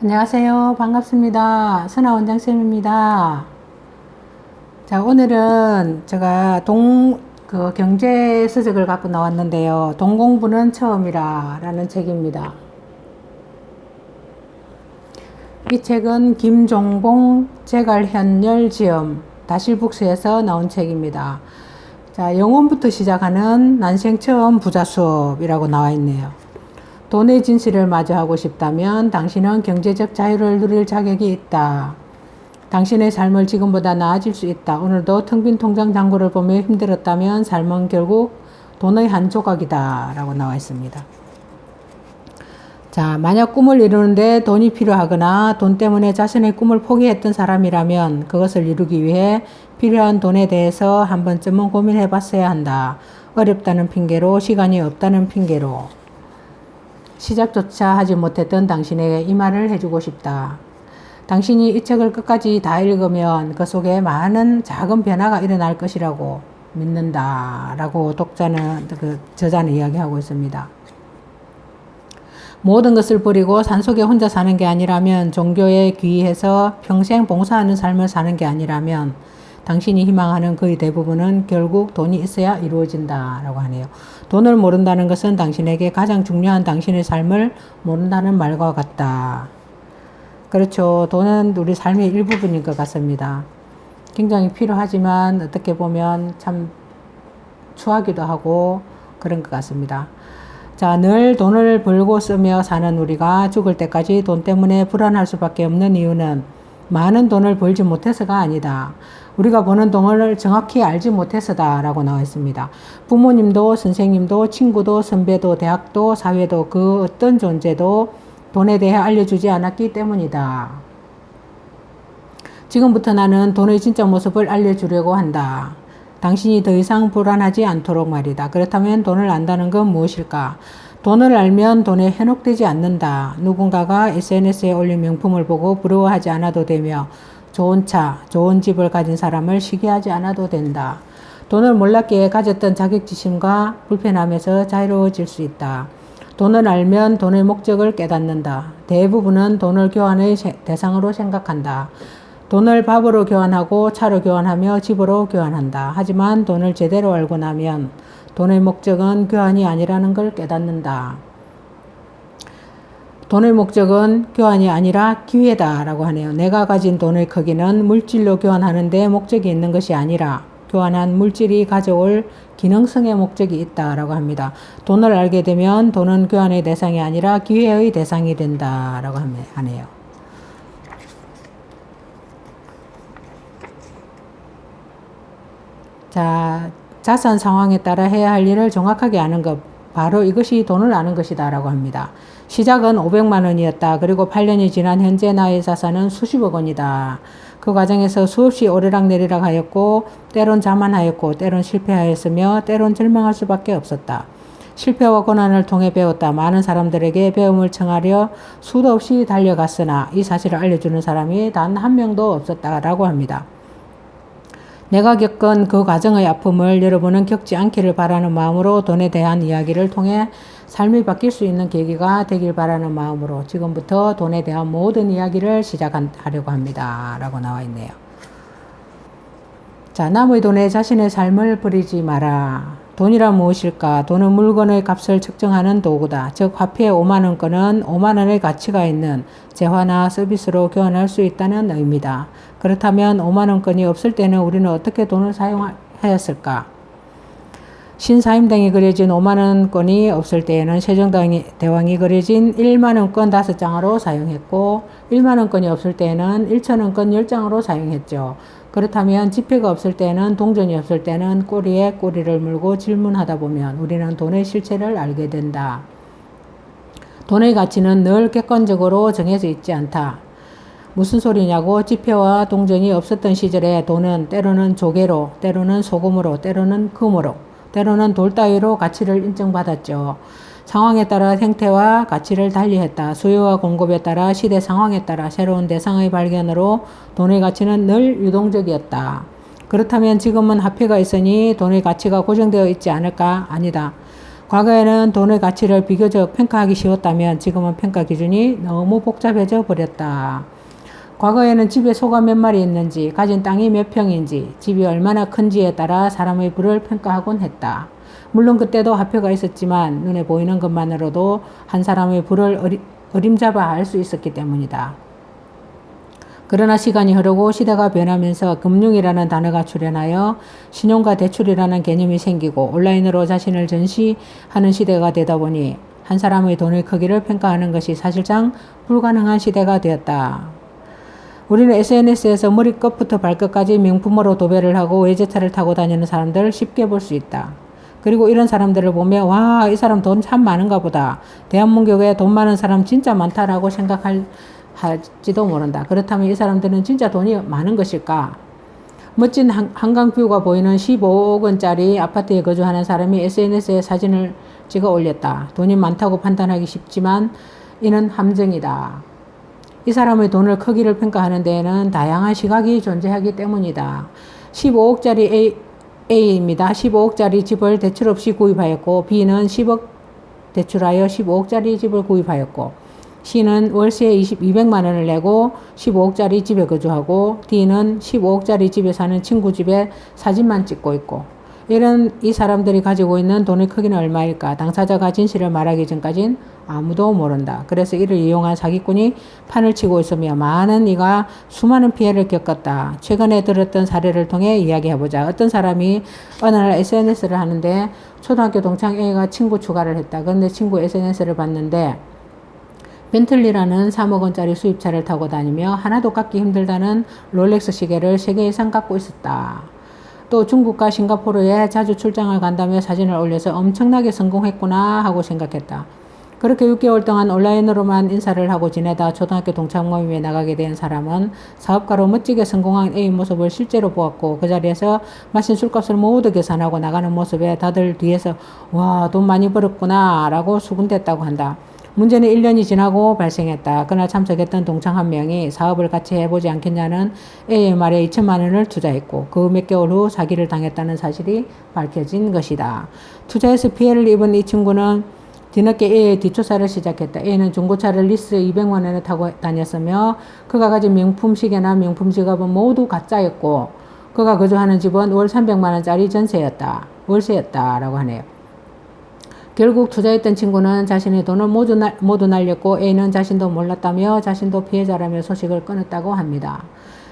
안녕하세요. 반갑습니다. 선아 원장쌤입니다. 자, 오늘은 제가 경제 서적을 갖고 나왔는데요. 돈 공부는 처음이라 라는 책입니다. 이 책은 김종봉 제갈현열지음 다실북스에서 나온 책입니다. 자, 영혼부터 시작하는 난생 처음 부자 수업이라고 나와 있네요. 돈의 진실을 마주하고 싶다면 당신은 경제적 자유를 누릴 자격이 있다. 당신의 삶을 지금보다 나아질 수 있다. 오늘도 텅 빈 통장 잔고를 보며 힘들었다면 삶은 결국 돈의 한 조각이다. 라고 나와 있습니다. 자, 만약 꿈을 이루는데 돈이 필요하거나 돈 때문에 자신의 꿈을 포기했던 사람이라면 그것을 이루기 위해 필요한 돈에 대해서 한 번쯤은 고민해 봤어야 한다. 어렵다는 핑계로, 시간이 없다는 핑계로. 시작조차 하지 못했던 당신에게 이 말을 해주고 싶다. 당신이 이 책을 끝까지 다 읽으면 그 속에 많은 작은 변화가 일어날 것이라고 믿는다. 라고 저자는 이야기하고 있습니다. 모든 것을 버리고 산속에 혼자 사는 게 아니라면, 종교에 귀의해서 평생 봉사하는 삶을 사는 게 아니라면 당신이 희망하는 거의 대부분은 결국 돈이 있어야 이루어진다. 라고 하네요. 돈을 모른다는 것은 당신에게 가장 중요한 당신의 삶을 모른다는 말과 같다. 그렇죠. 돈은 우리 삶의 일부분인 것 같습니다. 굉장히 필요하지만 어떻게 보면 참 추하기도 하고 그런 것 같습니다. 자, 늘 돈을 벌고 쓰며 사는 우리가 죽을 때까지 돈 때문에 불안할 수밖에 없는 이유는 많은 돈을 벌지 못해서가 아니다. 우리가 버는 돈을 정확히 알지 못해서다. 라고 나와 있습니다. 부모님도, 선생님도, 친구도, 선배도, 대학도, 사회도, 그 어떤 존재도 돈에 대해 알려주지 않았기 때문이다. 지금부터 나는 돈의 진짜 모습을 알려주려고 한다. 당신이 더 이상 불안하지 않도록 말이다. 그렇다면 돈을 안다는 건 무엇일까? 돈을 알면 돈에 현혹되지 않는다. 누군가가 SNS에 올린 명품을 보고 부러워하지 않아도 되며, 좋은 차, 좋은 집을 가진 사람을 시기하지 않아도 된다. 돈을 몰랐기에 가졌던 자격지심과 불편함에서 자유로워질 수 있다. 돈을 알면 돈의 목적을 깨닫는다. 대부분은 돈을 교환의 대상으로 생각한다. 돈을 밥으로 교환하고 차로 교환하며 집으로 교환한다. 하지만 돈을 제대로 알고 나면 돈의 목적은 교환이 아니라는 걸 깨닫는다. 돈의 목적은 교환이 아니라 기회다. 라고 하네요. 내가 가진 돈의 크기는 물질로 교환하는 데 목적이 있는 것이 아니라 교환한 물질이 가져올 기능성의 목적이 있다. 라고 합니다. 돈을 알게 되면 돈은 교환의 대상이 아니라 기회의 대상이 된다. 라고 하네요. 자, 자산 상황에 따라 해야 할 일을 정확하게 아는 것, 바로 이것이 돈을 아는 것이다. 라고 합니다. 시작은 500만 원이었다. 그리고 8년이 지난 현재 나의 자산은 수십억 원이다. 그 과정에서 수없이 오르락내리락 하였고, 때론 자만하였고, 때론 실패하였으며, 때론 절망할 수밖에 없었다. 실패와 고난을 통해 배웠다. 많은 사람들에게 배움을 청하려 수도 없이 달려갔으나 이 사실을 알려주는 사람이 단 한 명도 없었다라고 합니다. 내가 겪은 그 과정의 아픔을 여러분은 겪지 않기를 바라는 마음으로 돈에 대한 이야기를 통해 삶이 바뀔 수 있는 계기가 되길 바라는 마음으로 지금부터 돈에 대한 모든 이야기를 시작하려고 합니다. 라고 나와 있네요. 자, 남의 돈에 자신의 삶을 버리지 마라. 돈이란 무엇일까? 돈은 물건의 값을 측정하는 도구다. 즉 화폐 5만원권은 5만원의 가치가 있는 재화나 서비스로 교환할 수 있다는 의미다. 그렇다면 5만원권이 없을 때는 우리는 어떻게 돈을 사용하였을까? 신사임당이 그려진 5만원권이 없을 때에는 세종대왕이 그려진 1만원권 5장으로 사용했고, 1만원권이 없을 때에는 1천원권 10장으로 사용했죠. 그렇다면 지폐가 없을 때는, 동전이 없을 때는 꼬리에 꼬리를 물고 질문하다 보면 우리는 돈의 실체를 알게 된다. 돈의 가치는 늘 객관적으로 정해져 있지 않다. 무슨 소리냐고? 지폐와 동전이 없었던 시절에 돈은 때로는 조개로, 때로는 소금으로, 때로는 금으로, 때로는 돌 따위로 가치를 인정받았죠. 상황에 따라 형태와 가치를 달리했다. 수요와 공급에 따라 시대 상황에 따라 새로운 대상의 발견으로 돈의 가치는 늘 유동적이었다. 그렇다면 지금은 화폐가 있으니 돈의 가치가 고정되어 있지 않을까? 아니다. 과거에는 돈의 가치를 비교적 평가하기 쉬웠다면 지금은 평가 기준이 너무 복잡해져 버렸다. 과거에는 집에 소가 몇 마리 있는지, 가진 땅이 몇 평인지, 집이 얼마나 큰지에 따라 사람의 부를 평가하곤 했다. 물론 그때도 화표가 있었지만 눈에 보이는 것만으로도 한 사람의 부를 어림잡아 알 수 있었기 때문이다. 그러나 시간이 흐르고 시대가 변하면서 금융이라는 단어가 출현하여 신용과 대출이라는 개념이 생기고 온라인으로 자신을 전시하는 시대가 되다 보니 한 사람의 돈의 크기를 평가하는 것이 사실상 불가능한 시대가 되었다. 우리는 SNS에서 머리끝부터 발끝까지 명품으로 도배를 하고 외제차를 타고 다니는 사람들을 쉽게 볼 수 있다. 그리고 이런 사람들을 보면 와, 이 사람 돈 참 많은가 보다. 대한민국에 돈 많은 사람 진짜 많다라고 생각할지도 모른다. 그렇다면 이 사람들은 진짜 돈이 많은 것일까? 멋진 한강뷰가 보이는 15억 원짜리 아파트에 거주하는 사람이 SNS에 사진을 찍어 올렸다. 돈이 많다고 판단하기 쉽지만 이는 함정이다. 이 사람의 돈을 크기를 평가하는 데에는 다양한 시각이 존재하기 때문이다. 15억짜리 A입니다. 15억짜리 집을 대출 없이 구입하였고 B는 10억 대출하여 15억짜리 집을 구입하였고 C는 월세 200만 원을 내고 15억짜리 집에 거주하고 D는 15억짜리 집에 사는 친구 집에 사진만 찍고 있고 이런 이 사람들이 가지고 있는 돈의 크기는 얼마일까? 당사자가 진실을 말하기 전까진 아무도 모른다. 그래서 이를 이용한 사기꾼이 판을 치고 있으며 많은 이가 수많은 피해를 겪었다. 최근에 들었던 사례를 통해 이야기해보자. 어떤 사람이 어느 날 SNS를 하는데 초등학교 동창 A가 친구 추가를 했다. 그런데 친구 SNS를 봤는데 벤틀리라는 3억 원짜리 수입차를 타고 다니며 하나도 갖기 힘들다는 롤렉스 시계를 3개 이상 갖고 있었다. 또 중국과 싱가포르에 자주 출장을 간다며 사진을 올려서 엄청나게 성공했구나 하고 생각했다. 그렇게 6개월 동안 온라인으로만 인사를 하고 지내다 초등학교 동창 모임에 나가게 된 사람은 사업가로 멋지게 성공한 A 모습을 실제로 보았고 그 자리에서 마신 술값을 모두 계산하고 나가는 모습에 다들 뒤에서 와, 돈 많이 벌었구나 라고 수군댔다고 한다. 문제는 1년이 지나고 발생했다. 그날 참석했던 동창 한 명이 사업을 같이 해보지 않겠냐는 A의 말에 2천만 원을 투자했고 그 몇 개월 후 사기를 당했다는 사실이 밝혀진 것이다. 투자해서 피해를 입은 이 친구는 뒤늦게 A의 뒷조사를 시작했다. A는 중고차를 리스 200만 원에 타고 다녔으며 그가 가진 명품 시계나 명품 지갑은 모두 가짜였고 그가 거주하는 집은 월 300만 원짜리 월세였다라고 하네요. 결국 투자했던 친구는 자신의 돈을 모두 날렸고 A는 자신도 몰랐다며 자신도 피해자라며 소식을 끊었다고 합니다.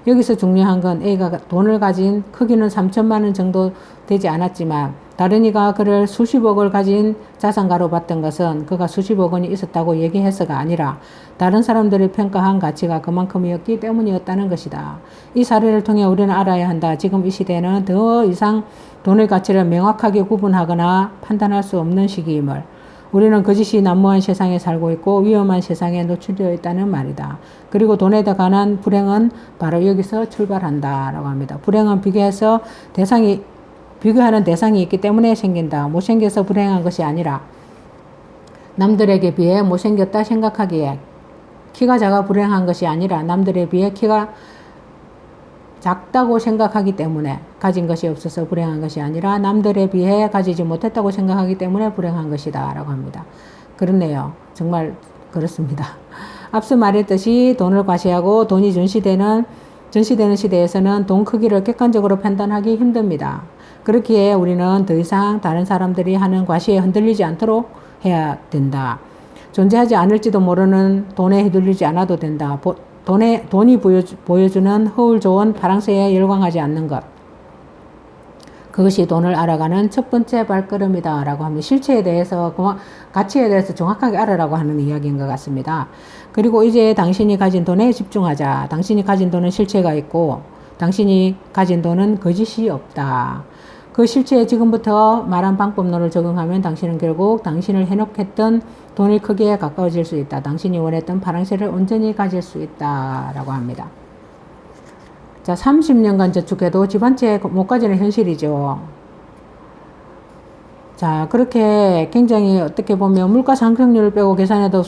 여기서 중요한 건 A가 돈을 가진 크기는 3천만 원 정도 되지 않았지만 다른 이가 그를 수십억을 가진 자산가로 봤던 것은 그가 수십억 원이 있었다고 얘기해서가 아니라 다른 사람들이 평가한 가치가 그만큼이었기 때문이었다는 것이다. 이 사례를 통해 우리는 알아야 한다. 지금 이 시대는 더 이상 돈의 가치를 명확하게 구분하거나 판단할 수 없는 시기임을. 우리는 거짓이 난무한 세상에 살고 있고 위험한 세상에 노출되어 있다는 말이다. 그리고 돈에 관한 불행은 바로 여기서 출발한다 라고 합니다. 불행은 비교하는 대상이 있기 때문에 생긴다. 못생겨서 불행한 것이 아니라 남들에게 비해 못생겼다 생각하기에 키가 작아 불행한 것이 아니라 남들에 비해 키가 작다고 생각하기 때문에 가진 것이 없어서 불행한 것이 아니라 남들에 비해 가지지 못했다고 생각하기 때문에 불행한 것이다 라고 합니다. 그렇네요. 정말 그렇습니다. 앞서 말했듯이 돈을 과시하고 돈이 전시되는 시대에서는 돈 크기를 객관적으로 판단하기 힘듭니다. 그렇기에 우리는 더 이상 다른 사람들이 하는 과시에 흔들리지 않도록 해야 된다. 존재하지 않을지도 모르는 돈에 휘둘리지 않아도 된다. 돈이 보여주는 허울 좋은 파랑새에 열광하지 않는 것. 그것이 돈을 알아가는 첫 번째 발걸음이다 라고 합니다. 실체에 대해서, 가치에 대해서 정확하게 알아라고 하는 이야기인 것 같습니다. 그리고 이제 당신이 가진 돈에 집중하자. 당신이 가진 돈은 실체가 있고 당신이 가진 돈은 거짓이 없다. 그 실체에 지금부터 말한 방법론을 적용하면 당신은 결국 당신을 해놓겠던 돈의 크기에 가까워질 수 있다. 당신이 원했던 파랑새를 온전히 가질 수 있다 라고 합니다. 자, 30년간 저축해도 집 한 채 못 가지는 현실이죠. 자, 그렇게 굉장히 어떻게 보면 물가 상승률을 빼고 계산해도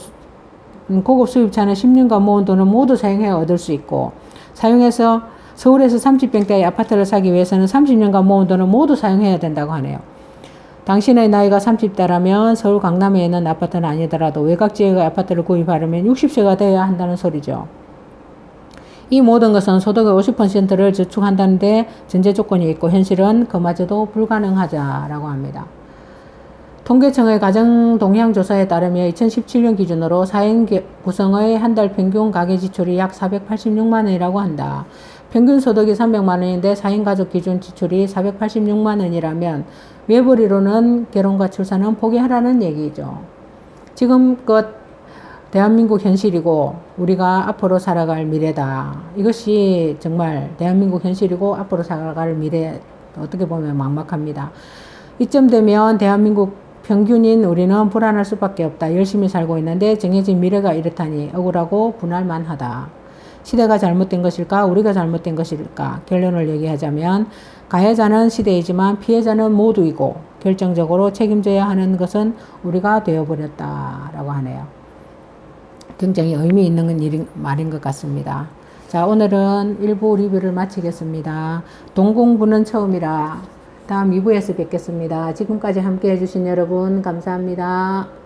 고급 수입차는 10년간 모은 돈을 모두 사용해 얻을 수 있고 사용해서 서울에서 30평대의 아파트를 사기 위해서는 30년간 모은 돈을 모두 사용해야 된다고 하네요. 당신의 나이가 30대라면 서울 강남에 있는 아파트는 아니더라도 외곽 지역의 아파트를 구입하려면 60세가 되어야 한다는 소리죠. 이 모든 것은 소득의 50%를 저축한다는데 전제 조건이 있고 현실은 그마저도 불가능하자라고 합니다. 통계청의 가정동향조사에 따르면 2017년 기준으로 4인 구성의 한 달 평균 가계 지출이 약 486만 원이라고 한다. 평균 소득이 300만 원인데 4인 가족 기준 지출이 486만 원이라면 외벌이로는 결혼과 출산은 포기하라는 얘기죠. 지금껏 대한민국 현실이고 우리가 앞으로 살아갈 미래다. 이것이 정말 대한민국 현실이고 앞으로 살아갈 미래, 어떻게 보면 막막합니다. 이쯤 되면 대한민국 평균인 우리는 불안할 수밖에 없다. 열심히 살고 있는데 정해진 미래가 이렇다니 억울하고 분할만 하다. 시대가 잘못된 것일까? 우리가 잘못된 것일까? 결론을 얘기하자면 가해자는 시대이지만 피해자는 모두이고 결정적으로 책임져야 하는 것은 우리가 되어버렸다라고 하네요. 굉장히 의미 있는 말인 것 같습니다. 자, 오늘은 1부 리뷰를 마치겠습니다. 동공부는 처음이라 다음 2부에서 뵙겠습니다. 지금까지 함께 해주신 여러분 감사합니다.